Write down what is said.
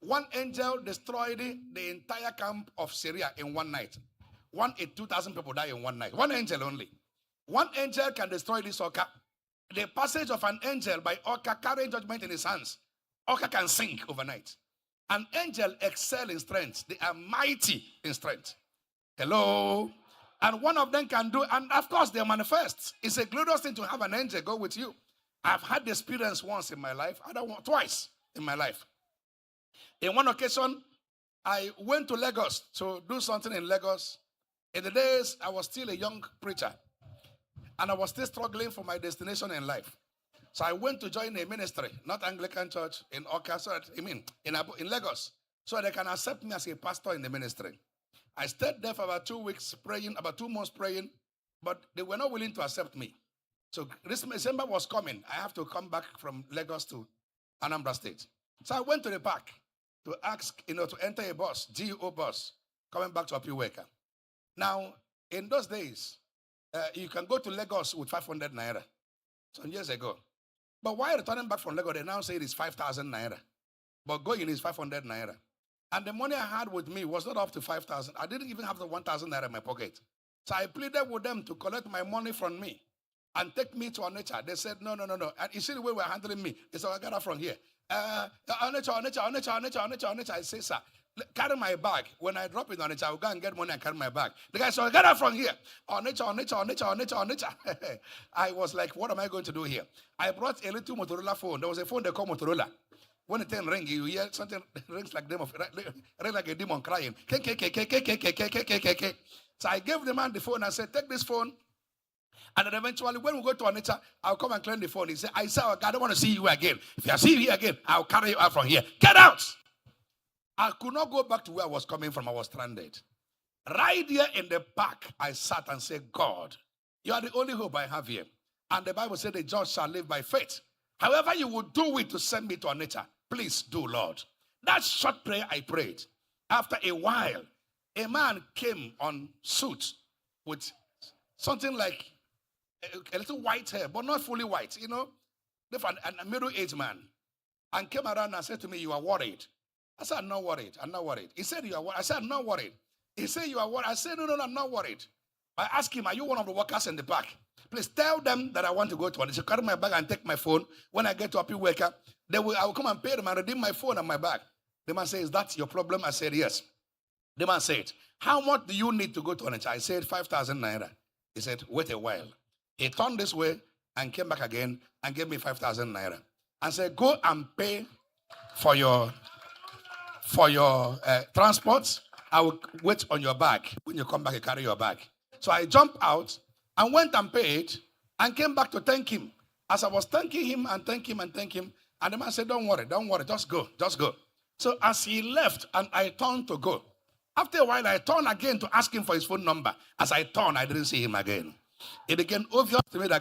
One angel destroyed the entire camp of Syria in one night. 2,000 people died in one night. One angel only. One angel can destroy this orca. The passage of an angel by orca carrying judgment in his hands. Orca can sink overnight. An angel excel in strength. They are mighty in strength. Hello? And one of them can do, and of course they manifest. It's a glorious thing to have an angel go with you. I've had the experience once in my life, twice in my life. In one occasion, I went to Lagos to do something in Lagos. In the days, I was still a young preacher. And I was still struggling for my destination in life. So I went to join a ministry, not Anglican church, in Oka, in Lagos, so they can accept me as a pastor in the ministry. I stayed there for about 2 weeks praying, about 2 months praying, but they were not willing to accept me. So this December was coming. I have to come back from Lagos to Anambra State. So I went to the park to ask, to enter a bus, GO bus, coming back to Apiweka. Now, in those days, you can go to Lagos with 500 naira. Some years ago. But while returning back from Lagos, they now say it is 5,000 naira. But going is 500 naira. And the money I had with me was not up to 5,000. I didn't even have the 1,000 naira in my pocket. So I pleaded with them to collect my money from me and take me to Onitsha. They said, no. And you see the way we're handling me. They said, I got that from here. Onitsha. I say, sir, carry my bag. When I drop it on Onitsha, I'll go and get money and carry my bag. The guy said, get that from here. Onitsha. I was like, what am I going to do here? I brought a little Motorola phone. There was a phone they call Motorola. When the thing rings, you hear something rings like a demon crying. So I gave the man the phone and said, take this phone. And then eventually, when we go to Onitsha, I'll come and claim the phone. He said, I said, oh, God, I don't want to see you again. If I see you here again, I'll carry you out from here. Get out! I could not go back to where I was coming from. I was stranded. Right here in the park, I sat and said, God, you are the only hope I have here. And the Bible said the just shall live by faith. However you would do it to send me to Onitsha, please do, Lord. That short prayer I prayed. After a while, a man came on suit with something like a little white hair, but not fully white, different, a middle-aged man, and came around and said to me, you are worried. I said, I'm not worried. He said, you are worried. I said, I'm not worried. He said, you are worried. I said, no, I'm not worried. I asked him, are you one of the workers in the park? Please tell them that I want to go to one. They should carry my bag and take my phone. When I get to Apiweka, I will come and pay them and redeem my phone and my bag. The man said, is that your problem? I said, yes. The man said, how much do you need to go to Onitsha? I said, 5,000 naira. He said, wait a while. He turned this way and came back again and gave me 5,000 naira. And said, go and pay for your transport. I will wait on your bag. When you come back, you carry your bag. So I jumped out and went and paid and came back to thank him. As I was thanking him, and the man said, don't worry, just go. So as he left and I turned to go, after a while I turned again to ask him for his phone number. As I turned, I didn't see him again. It became obvious to me that